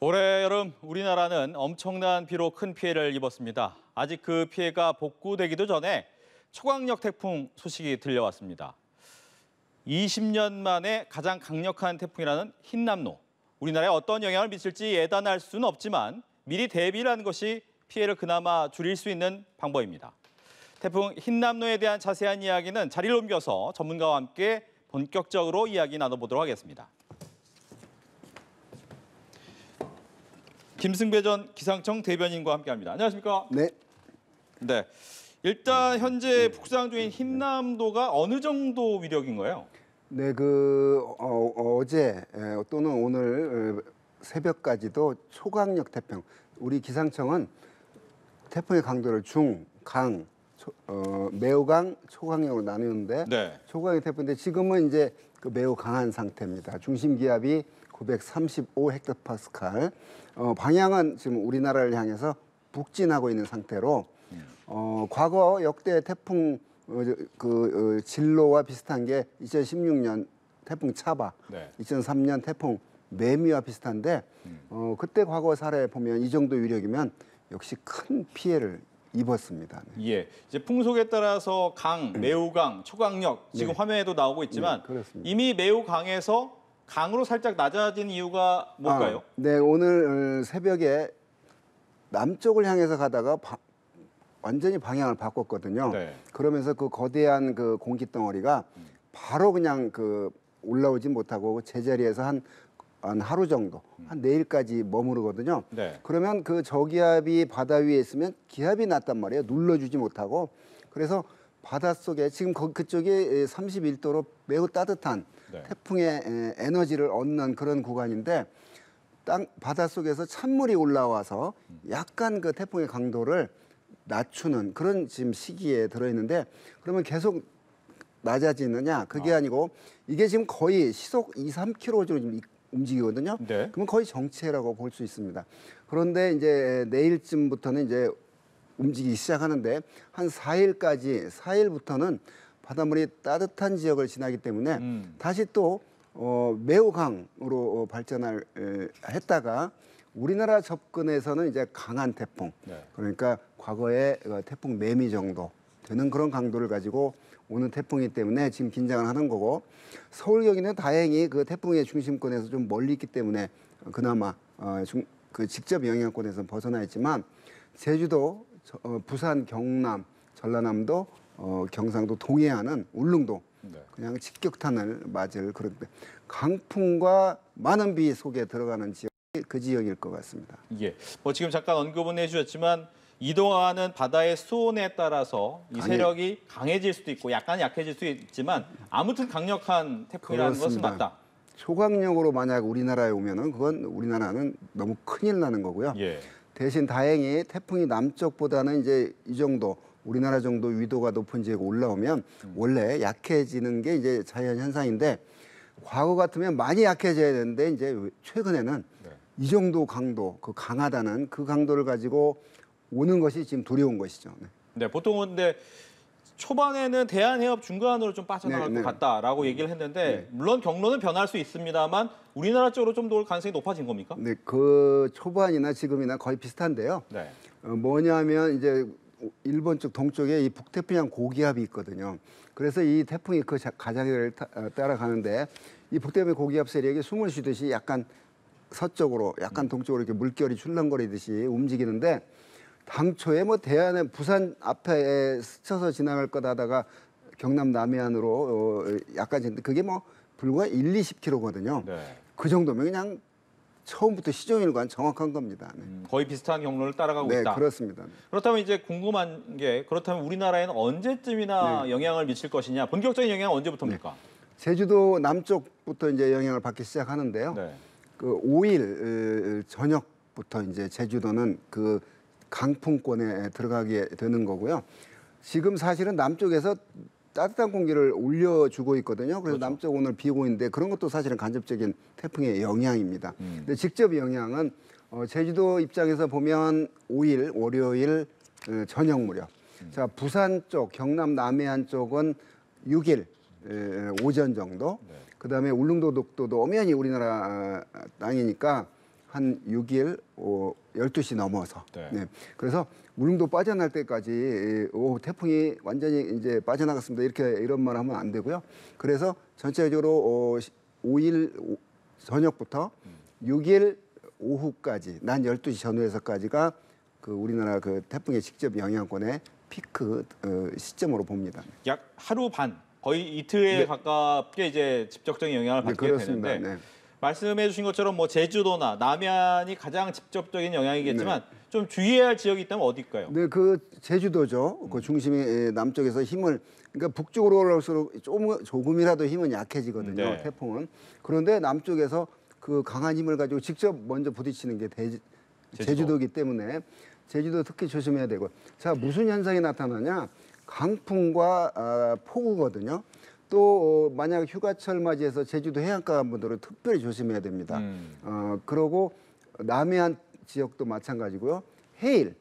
올해 여름 우리나라는 엄청난 비로 큰 피해를 입었습니다. 아직 그 피해가 복구되기도 전에 초강력 태풍 소식이 들려왔습니다. 20년 만에 가장 강력한 태풍이라는 흰남노. 우리나라에 어떤 영향을 미칠지 예단할 수는 없지만 미리 대비를 하는 것이 피해를 그나마 줄일 수 있는 방법입니다. 태풍 흰남노에 대한 자세한 이야기는 자리를 옮겨서 전문가와 함께 본격적으로 이야기 나눠보도록 하겠습니다. 김승배 전 기상청 대변인과 함께합니다. 안녕하십니까? 네. 네. 일단 현재 북상 중인 흰남노가 어느 정도 위력인가요? 네, 어제 또는 오늘 새벽까지도 초강력 태풍. 우리 기상청은 태풍의 강도를 중, 강, 매우 강, 초강력으로 나누는데 네. 초강력 태풍인데 지금은 이제 그 매우 강한 상태입니다. 중심 기압이 935 헥토파스칼. 방향은 지금 우리나라를 향해서 북진하고 있는 상태로 과거 역대 태풍 진로와 비슷한 게 2016년 태풍 차바, 네. 2003년 태풍 매미와 비슷한데 그때 과거 사례 보면 이 정도 위력이면 역시 큰 피해를 입었습니다. 네. 예. 이제 풍속에 따라서 강, 매우 강, 초강력 지금 네. 화면에도 나오고 있지만 네, 그렇습니다. 이미 매우 강에서 강으로 살짝 낮아진 이유가 뭘까요? 네, 오늘 새벽에 남쪽을 향해서 가다가 완전히 방향을 바꿨거든요. 네. 그러면서 그 거대한 그 공기 덩어리가 바로 그냥 올라오지 못하고 제자리에서 한 하루 정도, 한 내일까지 머무르거든요. 네. 그러면 그 저기압이 바다 위에 있으면 기압이 낮단 말이에요. 눌러주지 못하고. 그래서 바닷속에 지금 그쪽이 31도로 매우 따뜻한 네. 태풍의 에너지를 얻는 그런 구간인데 바닷속에서 찬물이 올라와서 약간 그 태풍의 강도를 낮추는 그런 지금 시기에 들어있는데 그러면 계속 낮아지느냐? 그게 아니고 이게 지금 거의 시속 2, 3km 정도 지금 움직이거든요. 네. 그러면 거의 정체라고 볼 수 있습니다. 그런데 이제 내일쯤부터는 이제 움직이기 시작하는데 한 4일부터는 바닷물이 따뜻한 지역을 지나기 때문에 다시 또 매우 강으로 발전을 했다가 우리나라 접근에서는 이제 강한 태풍, 네. 그러니까 과거의 태풍 매미 정도 되는 그런 강도를 가지고 오는 태풍이기 때문에 지금 긴장을 하는 거고 서울 경기는 다행히 그 태풍의 중심권에서 좀 멀리 있기 때문에 그나마 그 직접 영향권에서 벗어나 있지만 제주도, 부산, 경남, 전라남도, 경상도, 동해안은 울릉도 네. 그냥 직격탄을 맞을 그런 강풍과 많은 비 속에 들어가는 지역이 그 지역일 것 같습니다. 예. 지금 잠깐 언급은 해주셨지만 이동하는 바다의 수온에 따라서 이 세력이 강해질 수도 있고 약간 약해질 수도 있지만 아무튼 강력한 태풍이라는 것은 그렇습니다. 맞다. 초강력으로 만약 우리나라에 오면은 그건 우리나라는 너무 큰일 나는 거고요. 예. 대신 다행히 태풍이 남쪽보다는 이제 이 정도 우리나라 정도 위도가 높은 지역에 올라오면 원래 약해지는 게 이제 자연 현상인데 과거 같으면 많이 약해져야 되는데 이제 최근에는 네. 이 정도 강도, 그 강하다는 그 강도를 가지고 오는 것이 지금 두려운 것이죠. 네. 네, 보통은 근데 초반에는 대한해협 중간으로 좀 빠져나갈 네, 것 같다라고 얘기를 했는데 네. 물론 경로는 변할 수 있습니다만 우리나라 쪽으로 좀 더 올 가능성이 높아진 겁니까? 네, 그 초반이나 지금이나 거의 비슷한데요. 네. 뭐냐면 이제 일본 쪽 동쪽에 이 북태평양 고기압이 있거든요. 그래서 이 태풍이 그 가장을 따라가는데 이 북태평양 고기압 세력이 숨을 쉬듯이 약간 서쪽으로, 약간 동쪽으로 이렇게 물결이 출렁거리듯이 움직이는데 당초에 대안에 부산 앞에 스쳐서 지나갈 것 하다가 경남 남해안으로 약간 그게 불과 1, 20km거든요. 네. 그 정도면 그냥 처음부터 시종일관 정확한 겁니다. 네, 거의 비슷한 경로를 따라가고 네, 있다. 그렇습니다. 네. 그렇다면 이제 궁금한 게 그렇다면 우리나라에는 언제쯤이나 영향을 미칠 것이냐? 본격적인 영향은 언제부터입니까? 제주도 남쪽부터 이제 영향을 받기 시작하는데요. 네. 그 5일 저녁부터 이제 제주도는 그 강풍권에 들어가게 되는 거고요. 지금 사실은 남쪽에서 따뜻한 공기를 올려주고 있거든요. 그래서 그렇죠. 남쪽 오늘 비 오고 있는데 그런 것도 사실은 간접적인 태풍의 영향입니다. 근데 직접 영향은 제주도 입장에서 보면 5일 월요일 저녁 무렵. 자, 부산 쪽, 경남 남해안 쪽은 6일 오전 정도. 네. 그다음에 울릉도, 독도도 엄연히 우리나라 땅이니까 한 6일 12시 넘어서. 네. 네. 그래서 울릉도 빠져날 때까지 태풍이 완전히 이제 빠져나갔습니다. 이런 말 하면 안 되고요. 그래서 전체적으로 5일 저녁부터 6일 오후까지 낮 12시 전후에서까지가 그 우리나라 그 태풍의 직접 영향권의 피크 시점으로 봅니다. 약 하루 반, 거의 이틀에 네. 가깝게 이제 직접적인 영향을 네, 받게 그렇습니다. 되는데 네. 말씀해 주신 것처럼 뭐 제주도나 남해안이 가장 직접적인 영향이겠지만 좀 주의해야 할 지역이 있다면 어디일까요? 네, 그 제주도죠. 그 중심이 남쪽에서 힘을 그러니까 북쪽으로 올라올수록 조금이라도 힘은 약해지거든요. 네. 태풍은. 그런데 남쪽에서 그 강한 힘을 가지고 직접 먼저 부딪히는 게 제주도이기 때문에 제주도 특히 조심해야 되고. 자, 무슨 현상이 나타나냐? 강풍과 폭우거든요. 또 만약 휴가철 맞이해서 제주도 해안가 분들은 특별히 조심해야 됩니다. 그러고 남해안 지역도 마찬가지고요. 해일,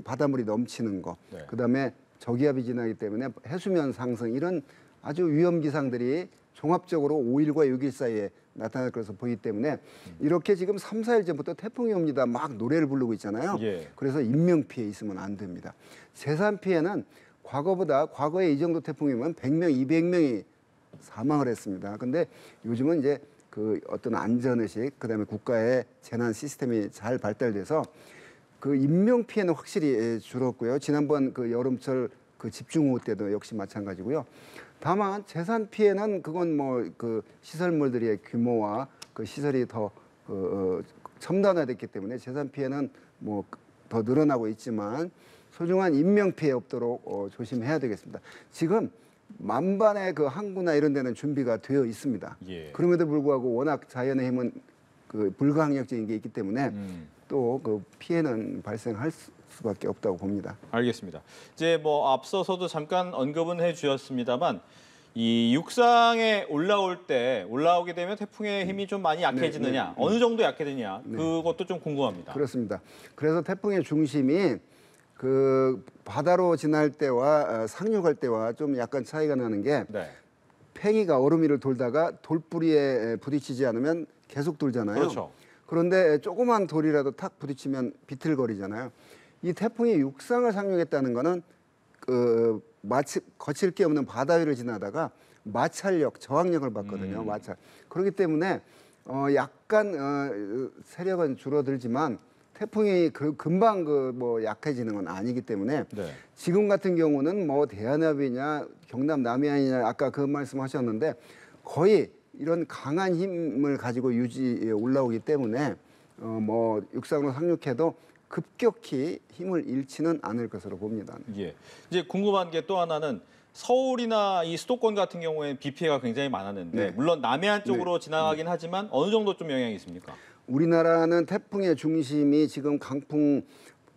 바닷물이 넘치는 거, 네. 그다음에 저기압이 지나기 때문에 해수면 상승 이런 아주 위험 기상들이 종합적으로 5일과 6일 사이에 나타날 것으로 보이기 때문에 이렇게 지금 3, 4일 전부터 태풍이 옵니다. 막 노래를 부르고 있잖아요. 예. 그래서 인명 피해 있으면 안 됩니다. 재산 피해는 과거에 이 정도 태풍이면 100명, 200명이 사망을 했습니다. 근데 요즘은 이제 그 어떤 안전의식, 그다음에 국가의 재난 시스템이 잘 발달돼서 그 인명 피해는 확실히 줄었고요. 지난번 그 여름철 그 집중호우 때도 역시 마찬가지고요. 다만 재산 피해는 그건 뭐 그 시설물들의 규모와 그 시설이 더 첨단화됐기 때문에 재산 피해는 뭐 더 늘어나고 있지만 소중한 인명 피해 없도록 조심해야 되겠습니다. 지금 만반의 그 항구나 이런 데는 준비가 되어 있습니다. 예. 그럼에도 불구하고 워낙 자연의 힘은 그 불가항력적인 게 있기 때문에 또 그 피해는 발생할 수밖에 없다고 봅니다. 알겠습니다. 이제 뭐 앞서서도 잠깐 언급은 해주셨습니다만 이 육상에 올라오게 되면 태풍의 힘이 좀 많이 약해지느냐, 어느 정도 약해지느냐, 그것도 좀 궁금합니다. 그렇습니다. 그래서 태풍의 중심이 그 바다로 지날 때와 상륙할 때와 좀 약간 차이가 나는 게 네. 팽이가 얼음 위를 돌다가 돌뿌리에 부딪히지 않으면 계속 돌잖아요. 그렇죠. 그런데 조그만 돌이라도 탁 부딪히면 비틀거리잖아요. 이 태풍이 육상을 상륙했다는 거는 마치 거칠 게 없는 바다 위를 지나다가 마찰력, 저항력을 받거든요. 마찰. 그렇기 때문에 약간 세력은 줄어들지만 태풍이 금방 뭐 약해지는 건 아니기 때문에 네. 지금 같은 경우는 뭐 대한합이냐 경남 남해안이냐 아까 그 말씀하셨는데 거의 이런 강한 힘을 가지고 올라오기 때문에 뭐 육상으로 상륙해도 급격히 힘을 잃지는 않을 것으로 봅니다. 예. 이제 궁금한 게 또 하나는 서울이나 이 수도권 같은 경우에는 비 피해가 굉장히 많았는데 네. 물론 남해안 쪽으로 지나가긴 하지만 어느 정도 좀 영향이 있습니까? 우리나라는 태풍의 중심이 지금 강풍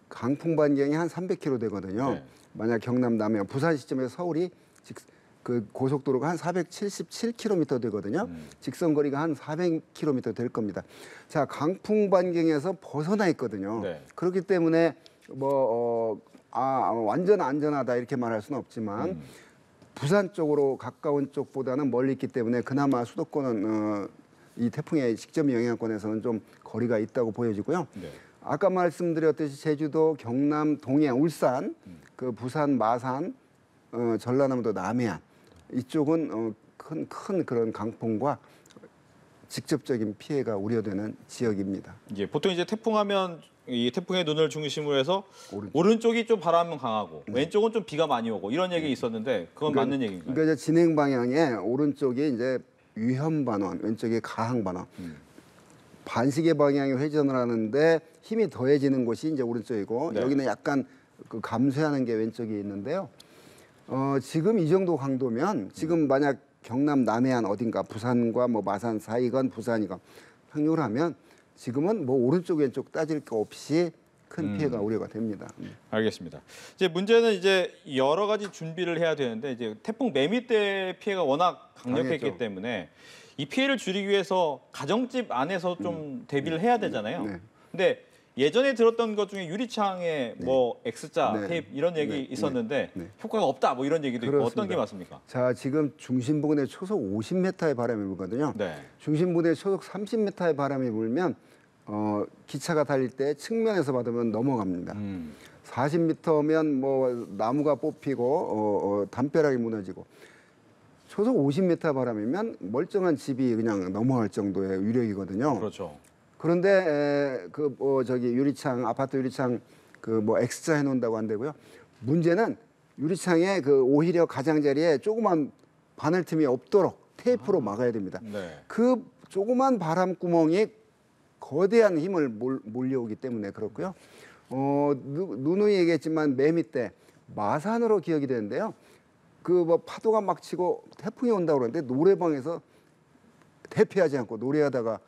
반경이 한 300km 되거든요. 네. 만약 경남 남해안 부산 시점에서 서울이 그 고속도로가 한 477km 되거든요. 직선 거리가 한 400km 될 겁니다. 자, 강풍 반경에서 벗어나 있거든요. 네. 그렇기 때문에 뭐 완전 안전하다 이렇게 말할 수는 없지만 부산 쪽으로 가까운 쪽보다는 멀리 있기 때문에 그나마 수도권은 이 태풍의 직접 영향권에서는 좀 거리가 있다고 보여지고요. 네. 아까 말씀드렸듯이 제주도, 경남, 동해안, 울산, 그 부산, 마산, 전라남도 남해안 이쪽은 큰 그런 강풍과 직접적인 피해가 우려되는 지역입니다. 예, 보통 이제 태풍하면 이 태풍의 눈을 중심으로 해서 오른쪽이 좀 바람은 강하고 왼쪽은 좀 비가 많이 오고 이런 얘기 있었는데 그건 맞는 얘기인가요? 그러니까 이제 진행 방향에 오른쪽이 이제 위험 반원, 왼쪽이 가항 반원. 반시계 방향이 회전을 하는데 힘이 더해지는 곳이 이제 오른쪽이고 네. 여기는 약간 그 감소하는 게 왼쪽이 있는데요. 지금 이 정도 강도면 지금 만약 경남 남해안 어딘가 부산과 뭐 마산 사이건 부산이건 상륙을 하면 지금은 뭐 오른쪽 왼쪽 따질 거 없이 큰 피해가 우려가 됩니다. 알겠습니다. 이제 문제는 이제 여러 가지 준비를 해야 되는데 이제 태풍 매미 때 피해가 워낙 강력했기 강했죠. 때문에 이 피해를 줄이기 위해서 가정집 안에서 좀 대비를 해야 되잖아요. 네. 근데 예전에 들었던 것 중에 유리창에 뭐 X자 네. 테이프 이런 얘기 네. 있었는데 네. 효과가 없다 뭐 이런 얘기도 있고 어떤 게 그렇습니다. 맞습니까? 자, 지금 중심 부근에 초속 50m의 바람이 불거든요. 네. 중심 부근에 초속 30m의 바람이 불면 기차가 달릴 때 측면에서 받으면 넘어갑니다. 40m면 뭐 나무가 뽑히고 담벼락이 무너지고 초속 50m 바람이면 멀쩡한 집이 그냥 넘어갈 정도의 위력이거든요. 그렇죠. 그런데 그 뭐 저기 유리창 아파트 유리창 그 뭐 X자 해놓는다고 한다고요. 문제는 유리창에 그 오히려 가장자리에 조그만 바늘 틈이 없도록 테이프로 막아야 됩니다. 네. 그 조그만 바람 구멍이 거대한 힘을 몰려오기 때문에 그렇고요. 누누이 얘기했지만 매 밑에 마산으로 기억이 되는데요. 그 뭐 파도가 막 치고 태풍이 온다고 그러는데 노래방에서 대피하지 않고 노래하다가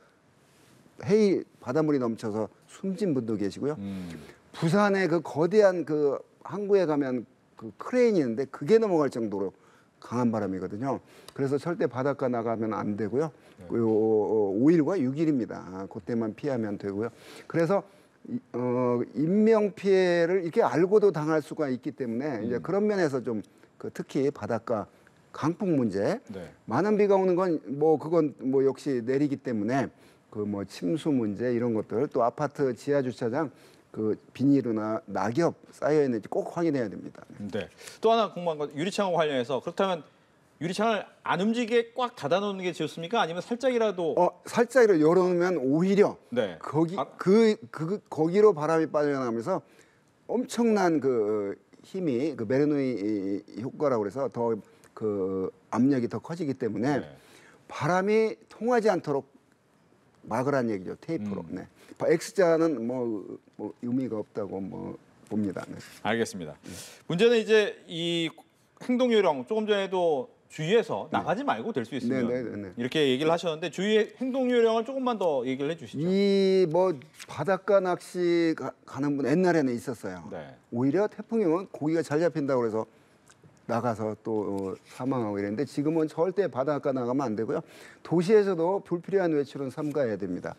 해이 바닷물이 넘쳐서 숨진 분도 계시고요. 부산에 그 거대한 그 항구에 가면 그 크레인이 있는데 그게 넘어갈 정도로 강한 바람이거든요. 그래서 절대 바닷가 나가면 안 되고요. 5일과 6일입니다. 그때만 피하면 되고요. 그래서 인명 피해를 이렇게 알고도 당할 수가 있기 때문에 이제 그런 면에서 좀 그 특히 바닷가 강풍 문제, 네. 많은 비가 오는 건 뭐 그건 뭐 역시 내리기 때문에 그 뭐 침수 문제 이런 것들 또 아파트 지하 주차장 그 비닐이나 낙엽 쌓여 있는지 꼭 확인해야 됩니다. 네. 또 하나 궁금한 건 유리창과 관련해서 그렇다면 유리창을 안 움직이게 꽉 닫아놓는 게 좋습니까? 아니면 살짝이라도 살짝이라도 열어놓으면 오히려 네. 거기로 바람이 빠져나가면서 엄청난 그 힘이 그 메르노이 효과라고 그래서 더 그 압력이 더 커지기 때문에 네. 바람이 통하지 않도록 막으란 얘기죠. 테이프로. 네. X자는 뭐 의미가 없다고 뭐 봅니다. 네. 알겠습니다. 문제는 이제 이 행동 요령 조금 전에도 주의해서 나가지 말고 될 수 있으면 네. 이렇게 얘기를 하셨는데 주의 행동 요령을 조금만 더 얘기를 해주시죠. 이 뭐 바닷가 낚시 가는 분 옛날에는 있었어요. 네. 오히려 태풍이 오면 고기가 잘 잡힌다고 그래서 나가서 또 사망하고 이랬는데 지금은 절대 바닷가 나가면 안 되고요. 도시에서도 불필요한 외출은 삼가해야 됩니다.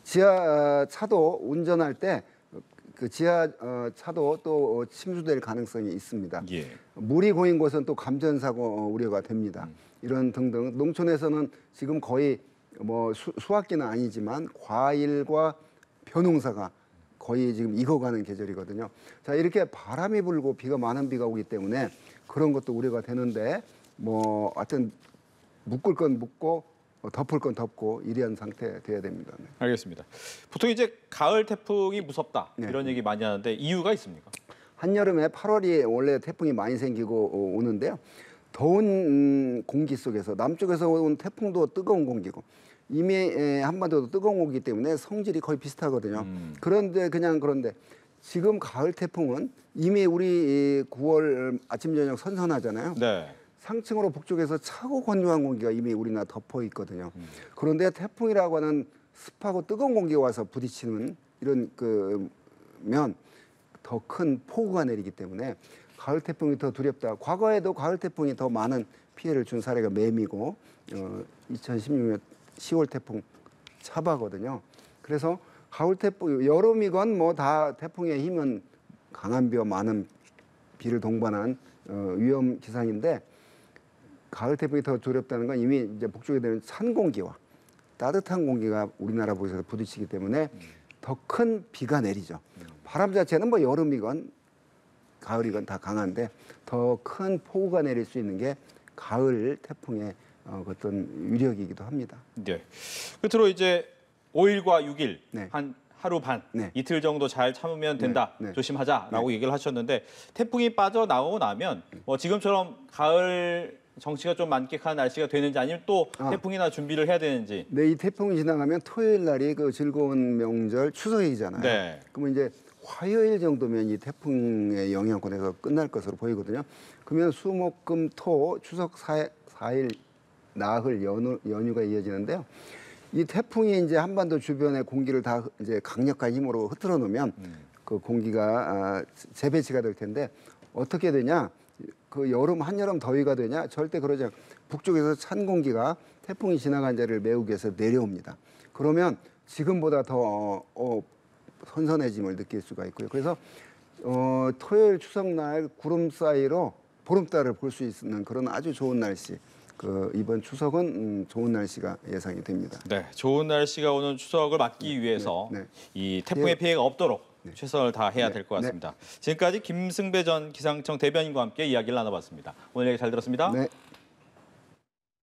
지하 차도 운전할 때 그 지하 차도 또 침수될 가능성이 있습니다. 예. 물이 고인 곳은 또 감전 사고 우려가 됩니다. 이런 등등 농촌에서는 지금 거의 뭐 수확기는 아니지만 과일과 벼농사가 거의 지금 익어가는 계절이거든요. 자, 이렇게 바람이 불고 많은 비가 오기 때문에 그런 것도 우려가 되는데 뭐 하여튼 묶을 건 묶고 덮을 건 덮고 이러한 상태 돼야 됩니다. 네. 알겠습니다. 보통 이제 가을 태풍이 무섭다 네. 이런 얘기 많이 하는데 이유가 있습니까? 한여름에 8월이 원래 태풍이 많이 생기고 오는데요. 더운 공기 속에서 남쪽에서 온 태풍도 뜨거운 공기고 이미 한반도도 뜨거운 공기이기 때문에 성질이 거의 비슷하거든요. 그런데 지금 가을 태풍은 이미 우리 9월 아침 저녁 선선하잖아요. 네. 상층으로 북쪽에서 차고 건조한 공기가 이미 우리나라 덮어 있거든요. 그런데 태풍이라고 하는 습하고 뜨거운 공기가 와서 부딪히는 이런 면 더 큰 폭우가 내리기 때문에 가을 태풍이 더 두렵다. 과거에도 가을 태풍이 더 많은 피해를 준 사례가 매미고 2016년 10월 태풍 차바거든요. 그래서 가을 태풍, 여름이건 뭐 다 태풍의 힘은 강한 비와 많은 비를 동반한 위험 기상인데 가을 태풍이 더 두렵다는 건 이미 이제 북쪽에 되는 찬 공기와 따뜻한 공기가 우리나라 부에서 부딪히기 때문에 더 큰 비가 내리죠. 바람 자체는 뭐 여름이건 가을이건 다 강한데 더 큰 폭우가 내릴 수 있는 게 가을 태풍의 어떤 위력이기도 합니다. 네. 끝으로 이제 5일과 6일 네. 한 하루 반 네. 이틀 정도 잘 참으면 된다. 네. 조심하자라고 얘기를 하셨는데 태풍이 빠져나오고 나면 뭐 지금처럼 가을 정치가 좀 만끽한 날씨가 되는지 아니면 또 태풍이나 준비를 해야 되는지. 네, 이 태풍이 지나가면 토요일 날이 그 즐거운 명절 추석이잖아요. 네. 그러면 이제 화요일 정도면 이 태풍의 영향권에서 끝날 것으로 보이거든요. 그러면 수, 목, 금, 토 추석 4일 나흘 연휴가 이어지는데요. 이 태풍이 이제 한반도 주변의 공기를 다 이제 강력한 힘으로 흐트러 놓으면 그 공기가 재배치가 될 텐데 어떻게 되냐? 그 한여름 더위가 되냐? 절대 그러지 않고 북쪽에서 찬 공기가 태풍이 지나간 자리를 메우기 위해서 내려옵니다. 그러면 지금보다 더 선선해짐을 느낄 수가 있고요. 그래서 토요일 추석날 구름 사이로 보름달을 볼 수 있는 그런 아주 좋은 날씨. 그 이번 추석은 좋은 날씨가 예상이 됩니다. 네, 좋은 날씨가 오는 추석을 막기 위해서 네. 이 태풍의 피해가 없도록 최선을 다해야 네. 될 것 같습니다. 지금까지 김승배 전 기상청 대변인과 함께 이야기를 나눠봤습니다. 오늘 얘기 잘 들었습니다. 네,